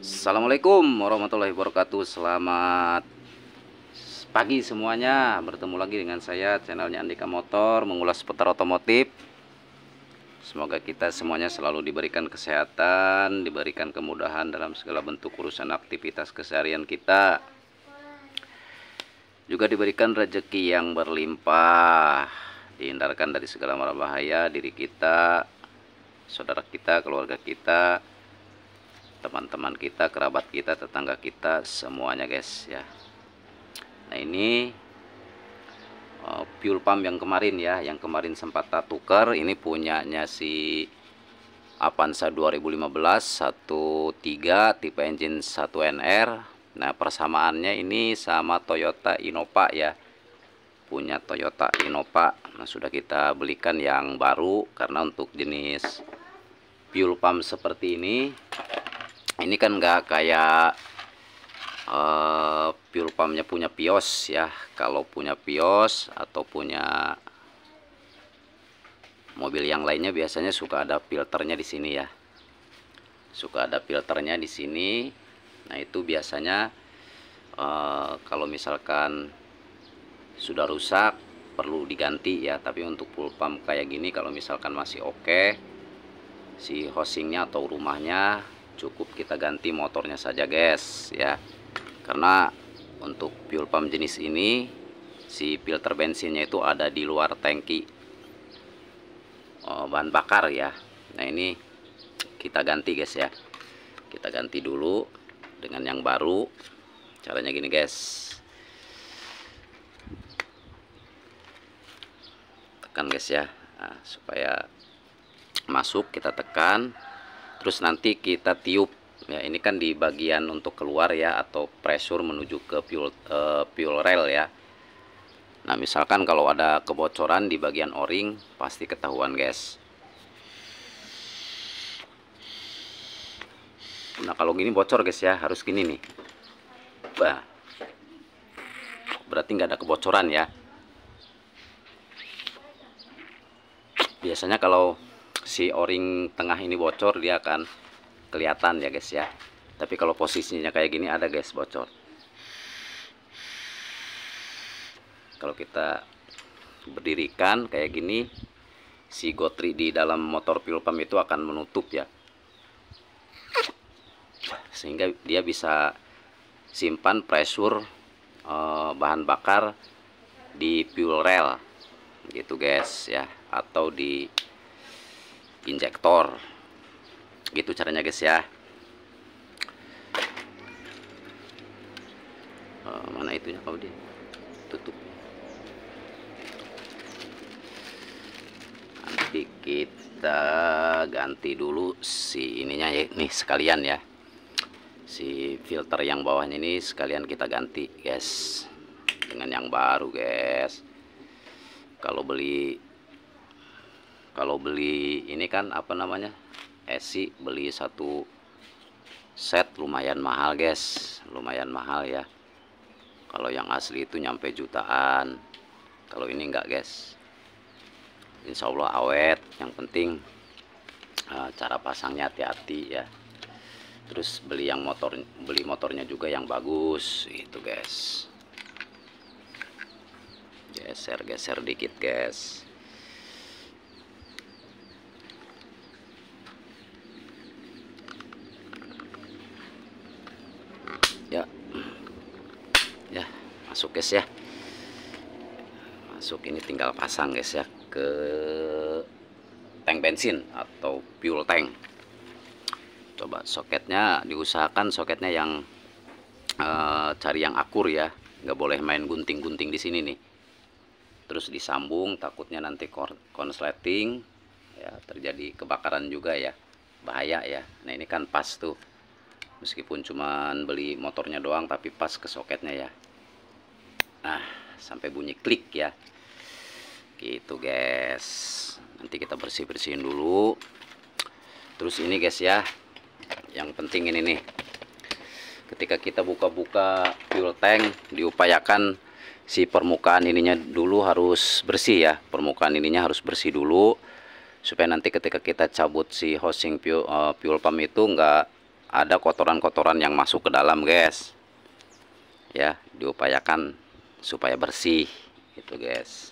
Assalamualaikum warahmatullahi wabarakatuh. Selamat pagi semuanya. Bertemu lagi dengan saya, channelnya Andika Motor, mengulas seputar otomotif. Semoga kita semuanya selalu diberikan kesehatan, diberikan kemudahan dalam segala bentuk urusan aktivitas keseharian kita, juga diberikan rezeki yang berlimpah, dihindarkan dari segala mara bahaya diri kita, saudara kita, keluarga kita, teman-teman kita, kerabat kita, tetangga kita, semuanya guys ya. Nah ini fuel pump yang kemarin ya, yang kemarin sempat tak tukar, ini punyanya si Avanza 2015 13 tipe engine 1NR. Nah persamaannya ini sama Toyota Innova ya, punya Toyota Innova. Nah sudah kita belikan yang baru, karena untuk jenis fuel pump seperti ini kan nggak kayak fuel pumpnya punya Vios ya. Kalau punya Vios atau punya mobil yang lainnya biasanya suka ada filternya di sini ya, suka ada filternya di sini. Nah itu biasanya kalau misalkan sudah rusak perlu diganti ya. Tapi untuk fuel pump kayak gini, kalau misalkan masih oke, si housingnya atau rumahnya, cukup kita ganti motornya saja guys ya. Karena untuk fuel pump jenis ini, si filter bensinnya itu ada di luar tangki bahan bakar ya. Nah ini kita ganti guys ya, kita ganti dulu dengan yang baru. Caranya gini guys, tekan guys ya, nah, supaya masuk kita tekan, terus nanti kita tiup ya. Ini kan di bagian untuk keluar ya, atau pressure menuju ke fuel rail ya. Nah misalkan kalau ada kebocoran di bagian o-ring, pasti ketahuan guys. Nah kalau gini bocor guys ya, harus gini nih. Bah, berarti nggak ada kebocoran ya. Biasanya kalau si o-ring tengah ini bocor, dia akan kelihatan ya guys ya. Tapi kalau posisinya kayak gini ada guys bocor. Kalau kita berdirikan kayak gini, si gotri di dalam motor fuel pump itu akan menutup ya, sehingga dia bisa simpan pressure bahan bakar di fuel rail gitu guys ya, atau di injektor gitu caranya guys ya. Mana itunya, kalau dia tutup, nanti kita ganti dulu si ininya ya, nih sekalian ya, si filter yang bawahnya ini sekalian kita ganti guys dengan yang baru guys. Kalau beli ini kan apa namanya, esi, beli satu set lumayan mahal guys, lumayan mahal ya. Kalau yang asli itu nyampe jutaan, kalau ini enggak guys. Insya Allah awet, yang penting cara pasangnya hati-hati ya. Terus beli motornya juga yang bagus itu guys. Geser dikit guys. Ya masuk guys ya, masuk. Ini tinggal pasang guys ya ke tank bensin atau fuel tank. Coba soketnya, diusahakan soketnya yang cari yang akur ya, nggak boleh main gunting-gunting di sini nih. Terus disambung, takutnya nanti konsleting ya, terjadi kebakaran juga ya, bahaya ya. Nah ini kan pas tuh, meskipun cuman beli motornya doang tapi pas ke soketnya ya. Nah sampai bunyi klik ya gitu guys. Nanti kita bersihin dulu. Terus ini guys ya, yang penting ini nih, ketika kita buka-buka fuel tank, diupayakan si permukaan ininya dulu harus bersih ya. Permukaan ininya harus bersih dulu, supaya nanti ketika kita cabut si housing fuel pump itu nggak ada kotoran-kotoran yang masuk ke dalam guys ya, diupayakan supaya bersih gitu guys.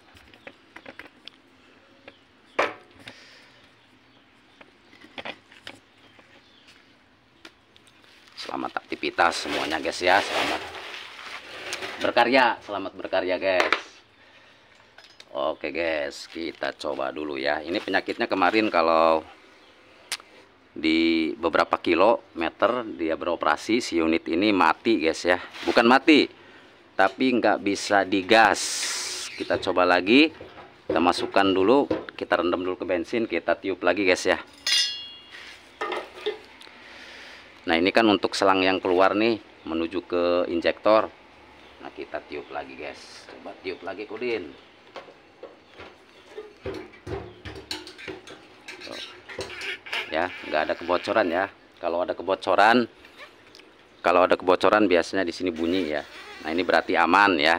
Selamat aktivitas semuanya guys ya, selamat berkarya guys. Oke guys, kita coba dulu ya. Ini penyakitnya kemarin kalau di beberapa kilometer dia beroperasi, si unit ini mati guys ya. Bukan mati, tapi nggak bisa digas. Kita coba lagi, kita masukkan dulu, kita rendam dulu ke bensin, kita tiup lagi guys ya. Nah ini kan untuk selang yang keluar nih menuju ke injektor. Nah kita tiup lagi guys, coba tiup lagi Kudin. Ya, nggak ada kebocoran ya. Kalau ada kebocoran biasanya di sini bunyi ya. Nah ini berarti aman ya,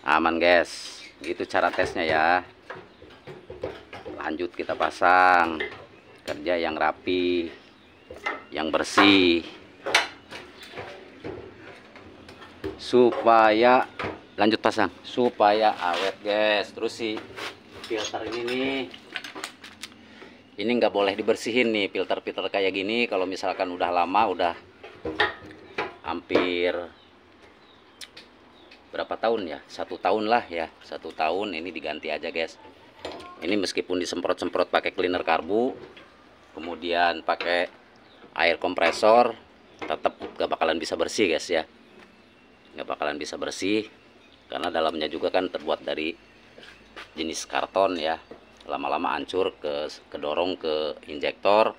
aman guys. Gitu cara tesnya ya. Lanjut kita pasang, kerja yang rapi, yang bersih, supaya lanjut pasang supaya awet guys. Terus si filter ini nih, ini nggak boleh dibersihin nih, filter-filter kayak gini kalau misalkan udah lama, udah hampir berapa tahun ya, 1 tahun lah ya, 1 tahun, ini diganti aja guys. Ini meskipun disemprot-semprot pakai cleaner karbu, kemudian pakai air kompresor, tetap gak bakalan bisa bersih guys ya, nggak bakalan bisa bersih karena dalamnya juga kan terbuat dari jenis karton ya. Lama-lama hancur, kedorong ke injektor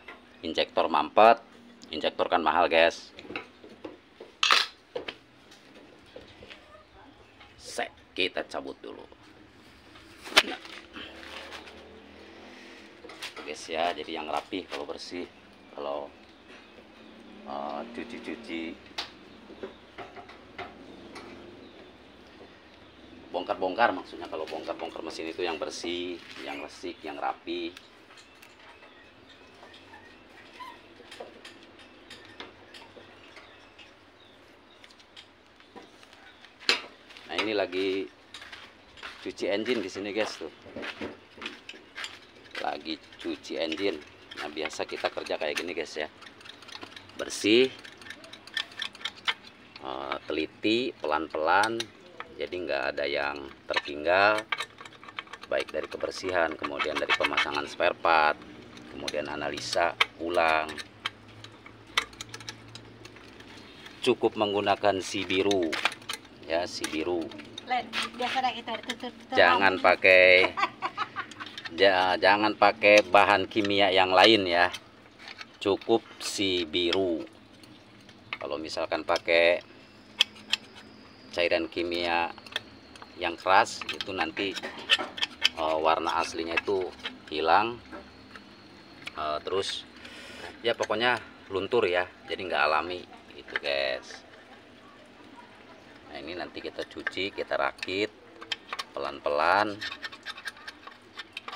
mampet, injektor kan mahal guys. Kita cabut dulu nah, guys ya, jadi yang rapi kalau bersih, kalau cuci bongkar-bongkar, maksudnya kalau bongkar-bongkar mesin itu yang bersih, yang resik, yang rapi. Nah ini lagi cuci engine di sini guys tuh, lagi cuci engine. Nah biasa kita kerja kayak gini guys ya, bersih, teliti, pelan-pelan, jadi nggak ada yang tertinggal, baik dari kebersihan, kemudian dari pemasangan spare part, kemudian analisa ulang. Cukup menggunakan si biru ya, si biru. Jangan pakai jangan pakai bahan kimia yang lain ya, cukup si biru. Kalau misalkan pakai cairan kimia yang keras itu nanti warna aslinya itu hilang, terus ya pokoknya luntur ya, jadi nggak alami gitu guys. Nah ini nanti kita cuci, kita rakit pelan-pelan,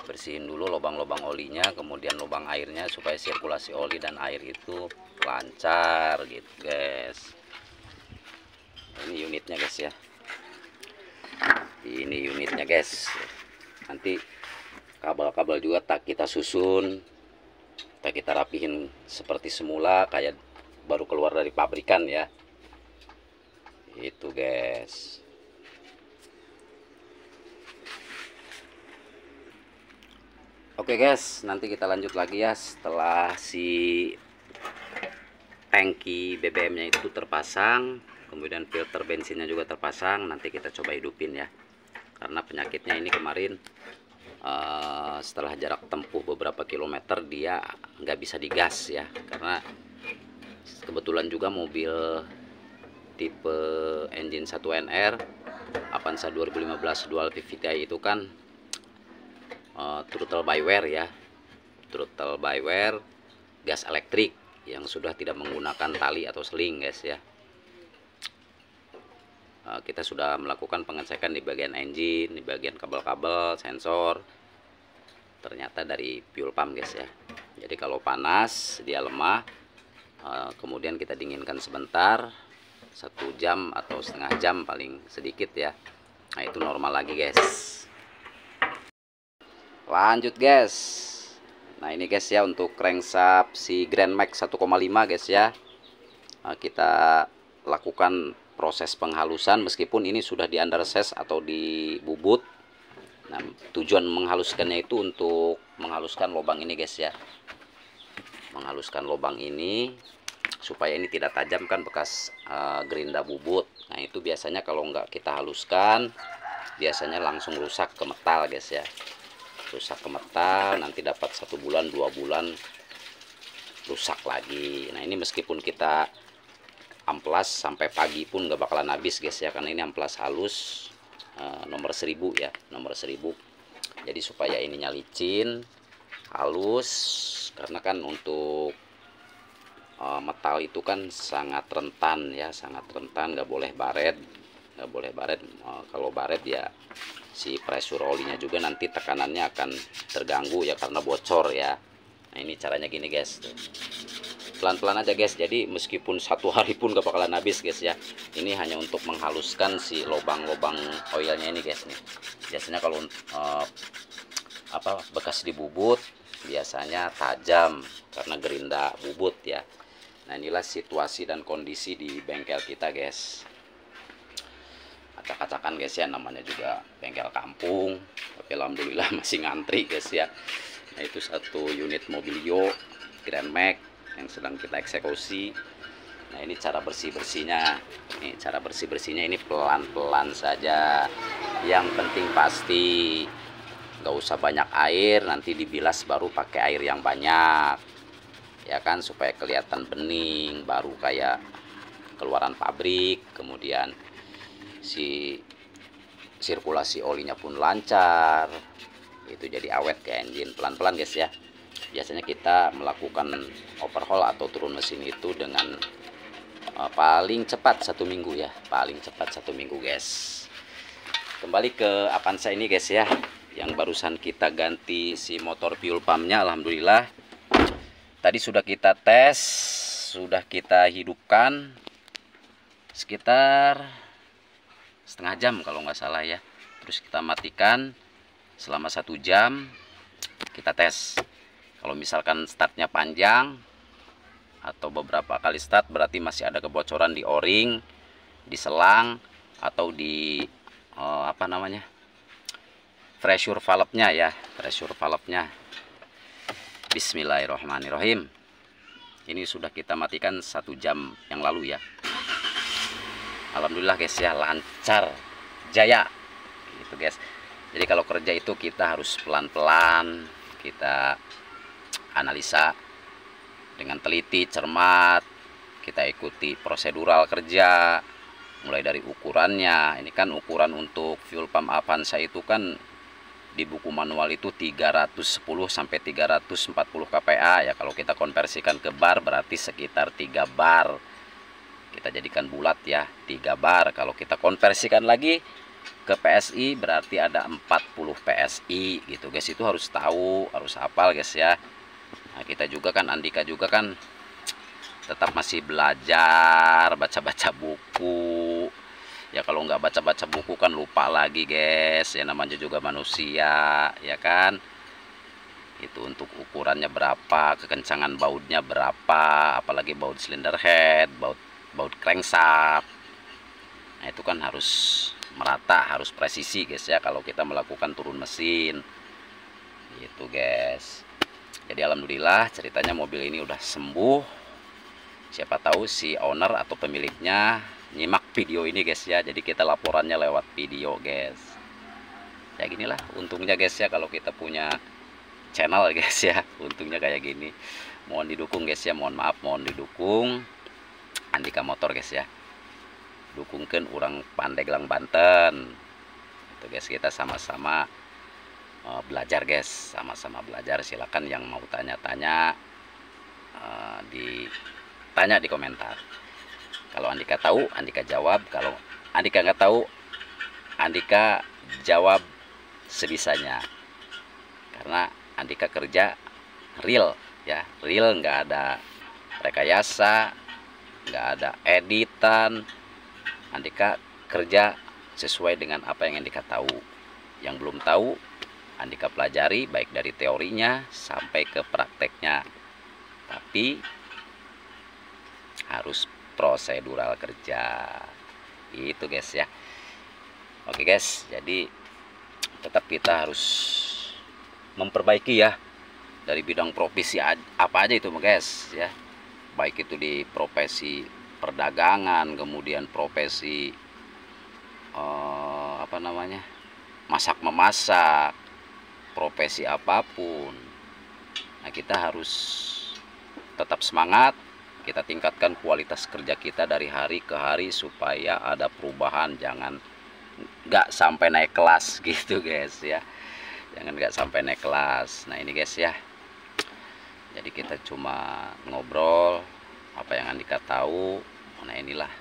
bersihin dulu lubang-lubang olinya, kemudian lubang airnya supaya sirkulasi oli dan air itu lancar gitu guys. Ini unitnya guys ya, ini unitnya guys. Nanti kabel-kabel juga tak kita susun, tak kita rapihin seperti semula kayak baru keluar dari pabrikan ya, itu guys. Oke guys, nanti kita lanjut lagi ya setelah si tangki BBM-nya itu terpasang, kemudian filter bensinnya juga terpasang. Nanti kita coba hidupin ya, karena penyakitnya ini kemarin setelah jarak tempuh beberapa kilometer dia nggak bisa digas ya, karena kebetulan juga mobil tipe engine 1NR Avanza 2015 dual VVTi itu kan throttle by wire ya, throttle by wire gas elektrik yang sudah tidak menggunakan tali atau seling guys ya. Kita sudah melakukan pengecekan di bagian engine, di bagian kabel-kabel, sensor, ternyata dari fuel pump guys ya. Jadi kalau panas dia lemah, Kemudian kita dinginkan sebentar, 1 jam atau setengah jam paling sedikit ya. Nah itu normal lagi guys. Lanjut guys. Nah ini guys ya, untuk crankshaft si Grand Max 1,5 guys ya. Kita lakukan proses penghalusan meskipun ini sudah di undersize atau di bubut. Nah tujuan menghaluskannya itu untuk menghaluskan lubang ini guys ya, menghaluskan lubang ini supaya ini tidak tajam kan bekas gerinda bubut. Nah itu biasanya kalau nggak kita haluskan biasanya langsung rusak ke metal guys ya, rusak ke metal, nanti dapat 1 bulan 2 bulan rusak lagi. Nah ini meskipun kita amplas sampai pagi pun nggak bakalan habis guys ya, karena ini amplas halus nomor 1000 ya, nomor 1000. Jadi supaya ininya licin halus, karena kan untuk metal itu kan sangat rentan ya, sangat rentan, nggak boleh baret, nggak boleh baret. Kalau baret ya si pressure olinya juga nanti tekanannya akan terganggu ya, karena bocor ya. Nah ini caranya gini guys, pelan-pelan aja guys. Jadi meskipun 1 hari pun gak bakalan habis guys ya. Ini hanya untuk menghaluskan si lubang-lubang oilnya ini guys nih. Biasanya kalau bekas di bubut biasanya tajam karena gerinda bubut ya. Nah inilah situasi dan kondisi di bengkel kita guys. Acak-acakan guys ya, namanya juga bengkel kampung, tapi alhamdulillah masih ngantri guys ya. Nah itu 1 unit mobilio Grand Max yang sedang kita eksekusi. Nah ini cara bersih-bersihnya. Ini cara bersih-bersihnya ini pelan-pelan saja. Yang penting pasti nggak usah banyak air, nanti dibilas baru pakai air yang banyak ya kan, supaya kelihatan bening, baru kayak keluaran pabrik. Kemudian si sirkulasi olinya pun lancar, itu jadi awet ke engine. Pelan-pelan guys ya. Biasanya kita melakukan overhaul atau turun mesin itu dengan paling cepat 1 minggu ya, paling cepat 1 minggu guys. Kembali ke Avanza ini guys ya, yang barusan kita ganti si motor fuel pumpnya. Alhamdulillah tadi sudah kita tes, sudah kita hidupkan sekitar setengah jam kalau nggak salah ya. Terus kita matikan selama 1 jam, kita tes. Kalau misalkan startnya panjang atau beberapa kali start, berarti masih ada kebocoran di o-ring, di selang, atau di pressure valve-nya ya, pressure valve-nya. Bismillahirrahmanirrahim. Ini sudah kita matikan 1 jam yang lalu ya. Alhamdulillah guys ya, lancar, jaya gitu guys. Jadi kalau kerja itu kita harus pelan-pelan, kita analisa dengan teliti, cermat, kita ikuti prosedural kerja, mulai dari ukurannya. Ini kan ukuran untuk fuel pump Avanza itu kan di buku manual itu 310 sampai 340 kPa ya. Kalau kita konversikan ke bar berarti sekitar 3 bar. Kita jadikan bulat ya, 3 bar. Kalau kita konversikan lagi ke PSI berarti ada 40 PSI gitu guys. Itu harus tahu, harus hafal guys ya. Nah kita juga kan, Andika juga kan tetap masih belajar, baca-baca buku ya. Kalau nggak baca-baca buku kan lupa lagi guys ya, namanya juga manusia ya kan. Itu untuk ukurannya berapa, kekencangan bautnya berapa, apalagi baut cylinder head, baut crankshaft. Nah itu kan harus merata, harus presisi guys ya kalau kita melakukan turun mesin gitu guys. Jadi alhamdulillah ceritanya mobil ini udah sembuh. Siapa tahu si owner atau pemiliknya nyimak video ini guys ya, jadi kita laporannya lewat video guys. Ya ginilah untungnya guys ya kalau kita punya channel guys ya, untungnya kayak gini. Mohon didukung guys ya, mohon maaf, mohon didukung Andika Motor guys ya. Dukungkan orang Pandeglang Banten itu guys. Kita sama-sama belajar guys, sama-sama belajar. Silakan yang mau tanya-tanya ditanya di komentar. Kalau Andika tahu, Andika jawab. Kalau Andika nggak tahu, Andika jawab sebisanya. Karena Andika kerja real ya, real, nggak ada rekayasa, nggak ada editan. Andika kerja sesuai dengan apa yang Andika tahu. Yang belum tahu, Andika pelajari baik dari teorinya sampai ke prakteknya. Tapi harus prosedural kerja. Itu guys ya. Oke guys, jadi tetap kita harus memperbaiki ya dari bidang profesi apa aja itu guys ya. Baik itu di profesi perdagangan, kemudian profesi apa namanya? Masak memasak, profesi apapun. Nah, kita harus tetap semangat. Kita tingkatkan kualitas kerja kita dari hari ke hari supaya ada perubahan, jangan nggak sampai naik kelas gitu guys ya, jangan nggak sampai naik kelas. Nah ini guys ya, jadi kita cuma ngobrol apa yang Andika tahu. Nah inilah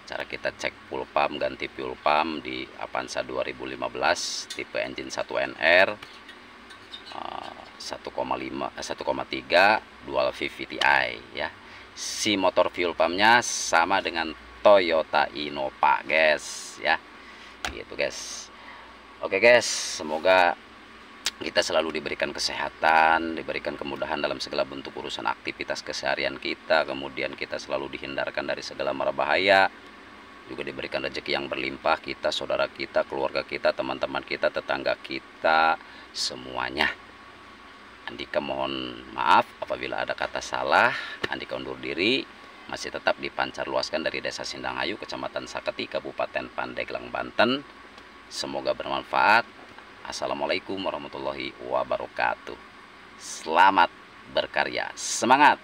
cara kita cek fuel pump, ganti fuel pump di Avanza 2015 tipe engine 1NR 1,3 dual VVTi ya. Si motor fuel pumpnya sama dengan Toyota Innova guys ya, gitu guys. Oke guys, semoga kita selalu diberikan kesehatan, diberikan kemudahan dalam segala bentuk urusan aktivitas keseharian kita, kemudian kita selalu dihindarkan dari segala mara bahaya, juga diberikan rezeki yang berlimpah, kita, saudara kita, keluarga kita, teman-teman kita, tetangga kita, semuanya. Andika mohon maaf apabila ada kata salah. Andika undur diri. Masih tetap dipancar luaskan dari Desa Sindanghayu, Kecamatan Saketi, Kabupaten Pandeglang, Banten. Semoga bermanfaat. Assalamualaikum warahmatullahi wabarakatuh. Selamat berkarya. Semangat.